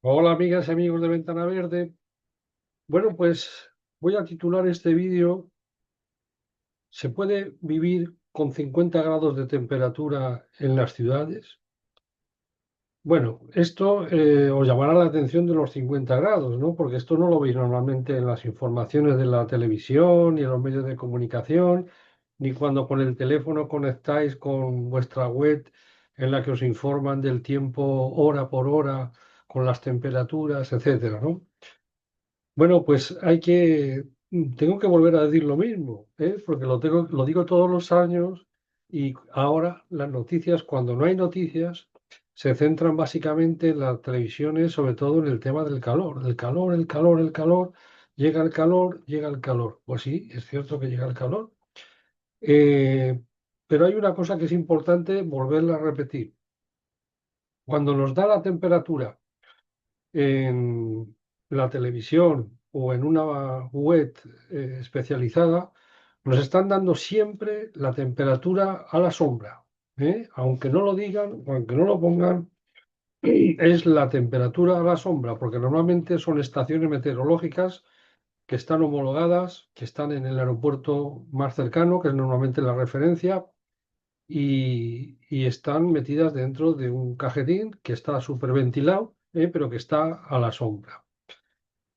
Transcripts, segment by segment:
Hola amigas y amigos de Ventana Verde. Bueno, pues voy a titular este vídeo ¿Se puede vivir con 50 grados de temperatura en las ciudades? Bueno, esto os llamará la atención de los 50 grados, ¿no? Porque esto no lo veis normalmente en las informaciones de la televisión, ni en los medios de comunicación, ni cuando con el teléfono conectáis con vuestra web en la que os informan del tiempo hora por hora, con las temperaturas, etcétera, ¿no? Bueno, pues tengo que volver a decir lo mismo, ¿eh? Porque lo digo todos los años y ahora las noticias, cuando no hay noticias, se centran básicamente en las televisiones, sobre todo en el tema del calor, el calor, el calor, llega el calor, llega el calor. Pues sí, es cierto que llega el calor, eh, pero hay una cosa que es importante volverla a repetir. Cuando nos da la temperatura en la televisión o en una web especializada, nos están dando siempre la temperatura a la sombra, ¿eh? Aunque no lo digan o aunque no lo pongan, es la temperatura a la sombra, porque normalmente son estaciones meteorológicas que están homologadas, que están en el aeropuerto más cercano, que es normalmente la referencia, y están metidas dentro de un cajetín que está superventilado, pero que está a la sombra.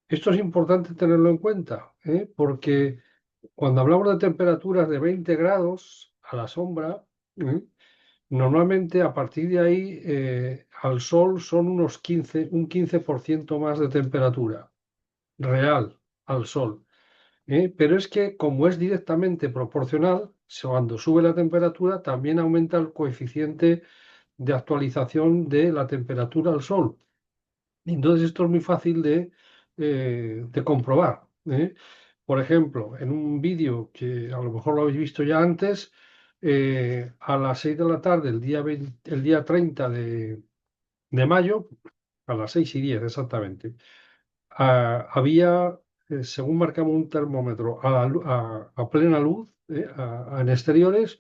Esto es importante tenerlo en cuenta, porque cuando hablamos de temperaturas de 20 grados a la sombra, ¿eh? Normalmente a partir de ahí al sol son un 15% más de temperatura real al sol. Pero es que como es directamente proporcional, cuando sube la temperatura también aumenta el coeficiente de actualización de la temperatura al sol. Y entonces esto es muy fácil de comprobar, ¿eh? Por ejemplo, en un vídeo que a lo mejor lo habéis visto ya antes, a las 6 de la tarde, el día 30 de mayo, a las 6:10 exactamente, había, según marcamos un termómetro, a plena luz, en exteriores,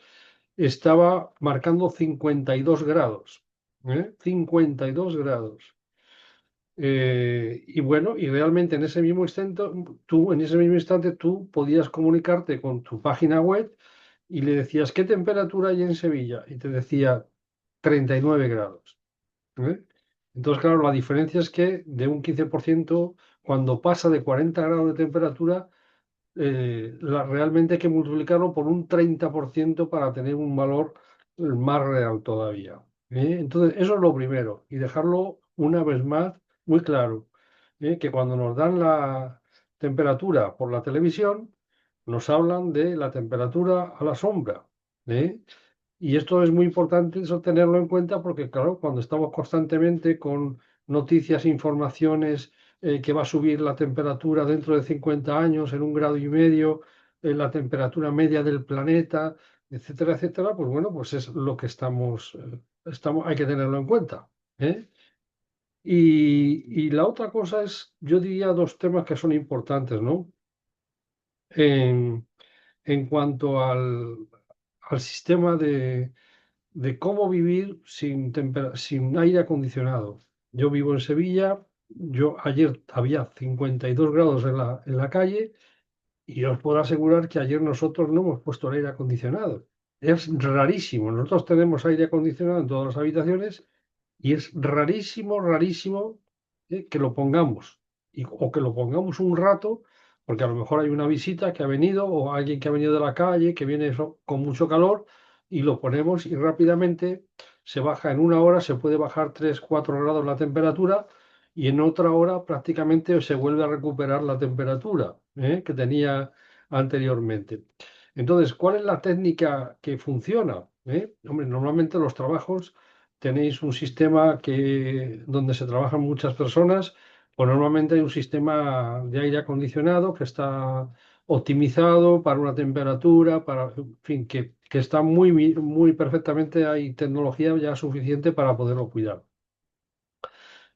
estaba marcando 52 grados, 52 grados. Y bueno, y realmente en ese mismo instante tú podías comunicarte con tu página web y le decías, ¿qué temperatura hay en Sevilla? Y te decía 39 grados. ¿Eh? Entonces, claro, la diferencia es que de un 15%, cuando pasa de 40 grados de temperatura, realmente hay que multiplicarlo por un 30% para tener un valor más real todavía. Entonces, eso es lo primero, y dejarlo una vez más muy claro, que cuando nos dan la temperatura por la televisión, nos hablan de la temperatura a la sombra. ¿eh? Y esto es muy importante eso tenerlo en cuenta porque, claro, cuando estamos constantemente con noticias, informaciones, que va a subir la temperatura dentro de 50 años en 1,5 grados, la temperatura media del planeta, etcétera, etcétera, pues bueno, pues es lo que hay que tenerlo en cuenta. ¿eh? Y la otra cosa es, yo diría dos temas que son importantes, ¿no? En, en cuanto al sistema de cómo vivir sin aire acondicionado. Yo vivo en Sevilla, yo ayer había 52 grados en la calle y os puedo asegurar que ayer nosotros no hemos puesto el aire acondicionado. Es rarísimo. Nosotros tenemos aire acondicionado en todas las habitaciones y es rarísimo, rarísimo, que lo pongamos. O que lo pongamos un rato, porque a lo mejor hay una visita que ha venido o alguien que ha venido de la calle, que viene con mucho calor, y lo ponemos y rápidamente se baja en una hora, se puede bajar 3 4 grados la temperatura y en otra hora prácticamente se vuelve a recuperar la temperatura, que tenía anteriormente. Entonces, ¿cuál es la técnica que funciona? Hombre, normalmente los trabajos tenéis un sistema donde se trabajan muchas personas, pues normalmente hay un sistema de aire acondicionado que está optimizado para una temperatura, en fin, que está muy perfectamente, hay tecnología ya suficiente para poderlo cuidar.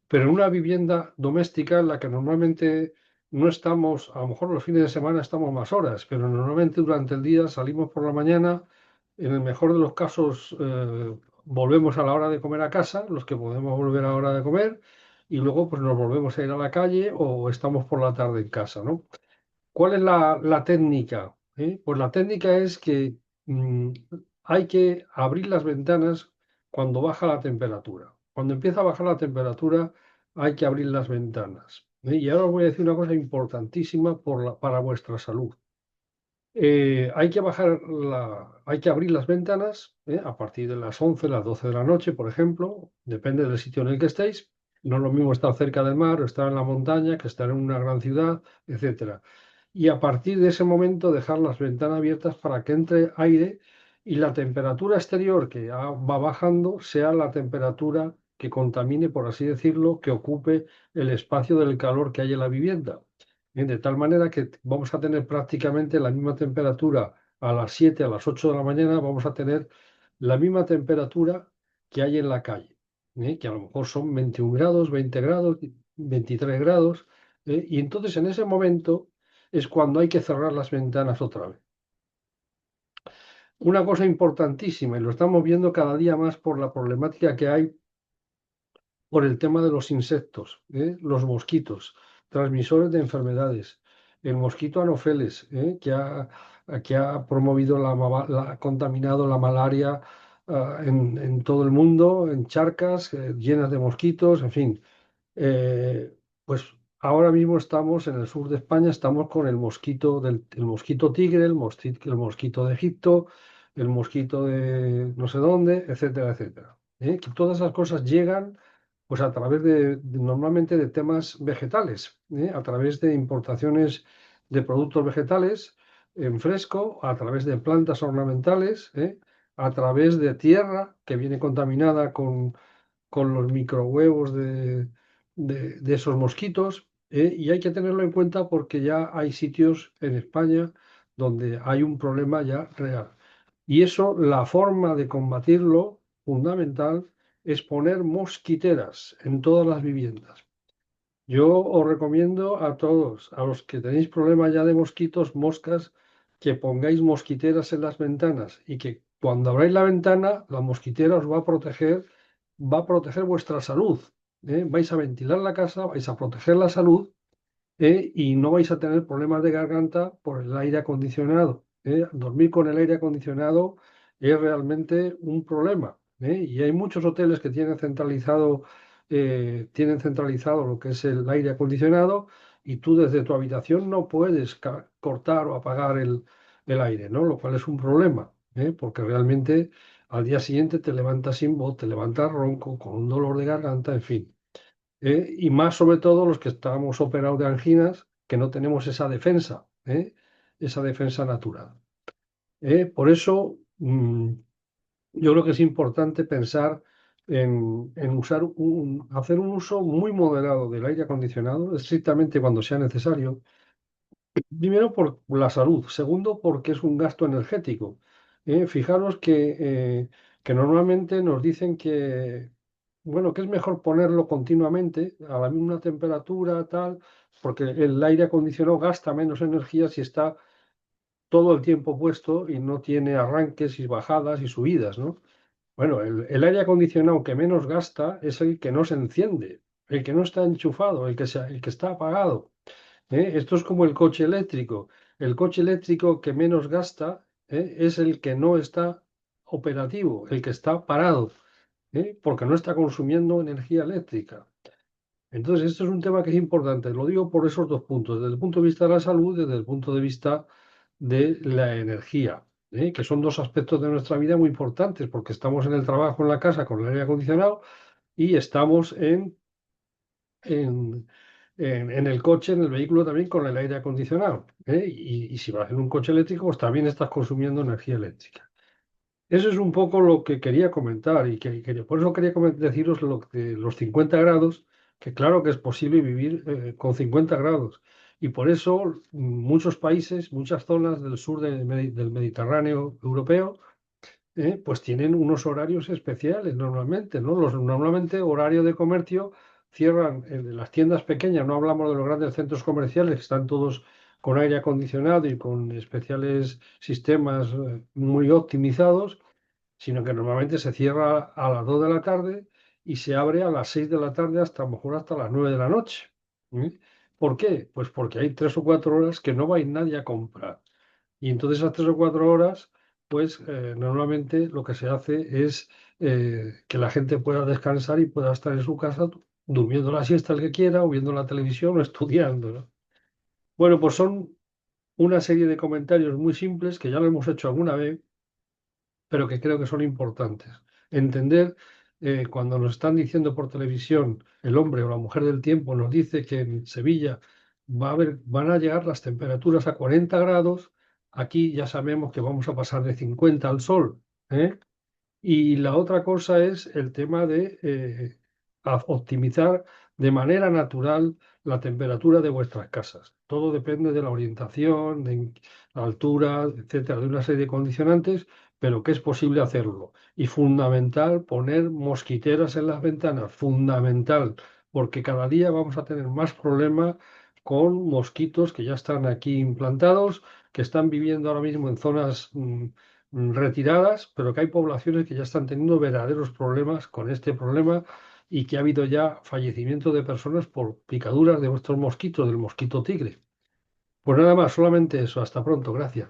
Pero en una vivienda doméstica en la que normalmente no estamos, a lo mejor los fines de semana estamos más horas, pero normalmente durante el día salimos por la mañana, en el mejor de los casos volvemos a la hora de comer a casa, los que podemos volver a la hora de comer, y luego pues nos volvemos a ir a la calle o estamos por la tarde en casa, ¿no? ¿Cuál es la técnica? Pues la técnica es que mm, hay que abrir las ventanas cuando baja la temperatura. Cuando empieza a bajar la temperatura hay que abrir las ventanas. Y ahora os voy a decir una cosa importantísima para vuestra salud. Hay que abrir las ventanas a partir de las 11, las 12 de la noche, por ejemplo, depende del sitio en el que estéis. No es lo mismo estar cerca del mar o estar en la montaña que estar en una gran ciudad, etcétera. Y a partir de ese momento dejar las ventanas abiertas para que entre aire y la temperatura exterior que va bajando sea la temperatura que contamine, por así decirlo, que ocupe el espacio del calor que hay en la vivienda. De tal manera que vamos a tener prácticamente la misma temperatura a las 7, a las 8 de la mañana, vamos a tener la misma temperatura que hay en la calle, que a lo mejor son 21 grados, 20 grados, 23 grados, y entonces en ese momento es cuando hay que cerrar las ventanas otra vez. Una cosa importantísima, y lo estamos viendo cada día más por la problemática que hay por el tema de los insectos, los mosquitos, transmisores de enfermedades. El mosquito Anopheles, que ha promovido ha contaminado la malaria en todo el mundo, en charcas llenas de mosquitos, en fin. Eh, pues ahora mismo estamos en el sur de España, estamos con el mosquito tigre, el mosquito de Egipto, el mosquito de no sé dónde, etcétera, etcétera. Que todas esas cosas llegan pues a través normalmente de temas vegetales, a través de importaciones de productos vegetales en fresco, a través de plantas ornamentales, a través de tierra que viene contaminada con los microhuevos de esos mosquitos, y hay que tenerlo en cuenta porque ya hay sitios en España donde hay un problema ya real. Y eso, la forma de combatirlo, fundamental, es poner mosquiteras en todas las viviendas. Yo os recomiendo a todos, a los que tenéis problemas ya de mosquitos, moscas, que pongáis mosquiteras en las ventanas y que cuando abráis la ventana, la mosquitera os va a proteger vuestra salud. Vais a ventilar la casa, vais a proteger la salud, y no vais a tener problemas de garganta por el aire acondicionado. Dormir con el aire acondicionado es realmente un problema. Y hay muchos hoteles que tienen centralizado lo que es el aire acondicionado y tú desde tu habitación no puedes cortar o apagar el aire, ¿no? Lo cual es un problema, porque realmente al día siguiente te levantas sin voz, te levantas ronco, con un dolor de garganta, en fin. Y más sobre todo los que estamos operados de anginas, que no tenemos esa defensa natural. Por eso, yo creo que es importante pensar en hacer un uso muy moderado del aire acondicionado, estrictamente cuando sea necesario. Primero, por la salud. Segundo, porque es un gasto energético. Fijaros que normalmente nos dicen que, bueno, que es mejor ponerlo continuamente a la misma temperatura, tal, porque el aire acondicionado gasta menos energía si está todo el tiempo puesto y no tiene arranques y bajadas y subidas, ¿no? Bueno, el aire acondicionado que menos gasta es el que no se enciende, el que no está enchufado, el que está apagado. Esto es como el coche eléctrico. El coche eléctrico que menos gasta, es el que no está operativo, el que está parado, porque no está consumiendo energía eléctrica. Entonces, esto es un tema que es importante. Lo digo por esos dos puntos, desde el punto de vista de la salud, desde el punto de vista de la energía, que son dos aspectos de nuestra vida muy importantes, porque estamos en el trabajo, en la casa, con el aire acondicionado y estamos en, en el coche, en el vehículo también con el aire acondicionado. Y si vas en un coche eléctrico, pues también estás consumiendo energía eléctrica. Eso es un poco lo que quería comentar por eso quería deciros lo de los 50 grados, que claro que es posible vivir con 50 grados. Y por eso muchos países, muchas zonas del sur del Mediterráneo europeo, pues tienen unos horarios especiales normalmente, ¿no? Normalmente horario de comercio cierran las tiendas pequeñas, no hablamos de los grandes centros comerciales que están todos con aire acondicionado y con especiales sistemas muy optimizados, sino que normalmente se cierra a las 2 de la tarde y se abre a las 6 de la tarde hasta a lo mejor hasta las 9 de la noche. ¿Eh? ¿Por qué? Pues porque hay 3 o 4 horas que no va a ir nadie a comprar. Y entonces esas 3 o 4 horas, pues normalmente lo que se hace es que la gente pueda descansar y pueda estar en su casa durmiendo la siesta el que quiera, o viendo la televisión o estudiando, ¿no? Bueno, pues son una serie de comentarios muy simples que ya lo hemos hecho alguna vez, pero que creo que son importantes. Entender cuando nos están diciendo por televisión, el hombre o la mujer del tiempo nos dice que en Sevilla van a llegar las temperaturas a 40 grados, aquí ya sabemos que vamos a pasar de 50 al sol, ¿eh? Y la otra cosa es el tema de optimizar de manera natural la temperatura de vuestras casas. Todo depende de la orientación, de la altura, etcétera, de una serie de condicionantes, pero que es posible hacerlo. Y fundamental poner mosquiteras en las ventanas, fundamental, porque cada día vamos a tener más problemas con mosquitos que ya están aquí implantados, que están viviendo ahora mismo en zonas retiradas, pero que hay poblaciones que ya están teniendo verdaderos problemas con este problema y que ha habido ya fallecimiento de personas por picaduras de vuestros mosquitos, del mosquito tigre. Pues nada más, solamente eso. Hasta pronto, gracias.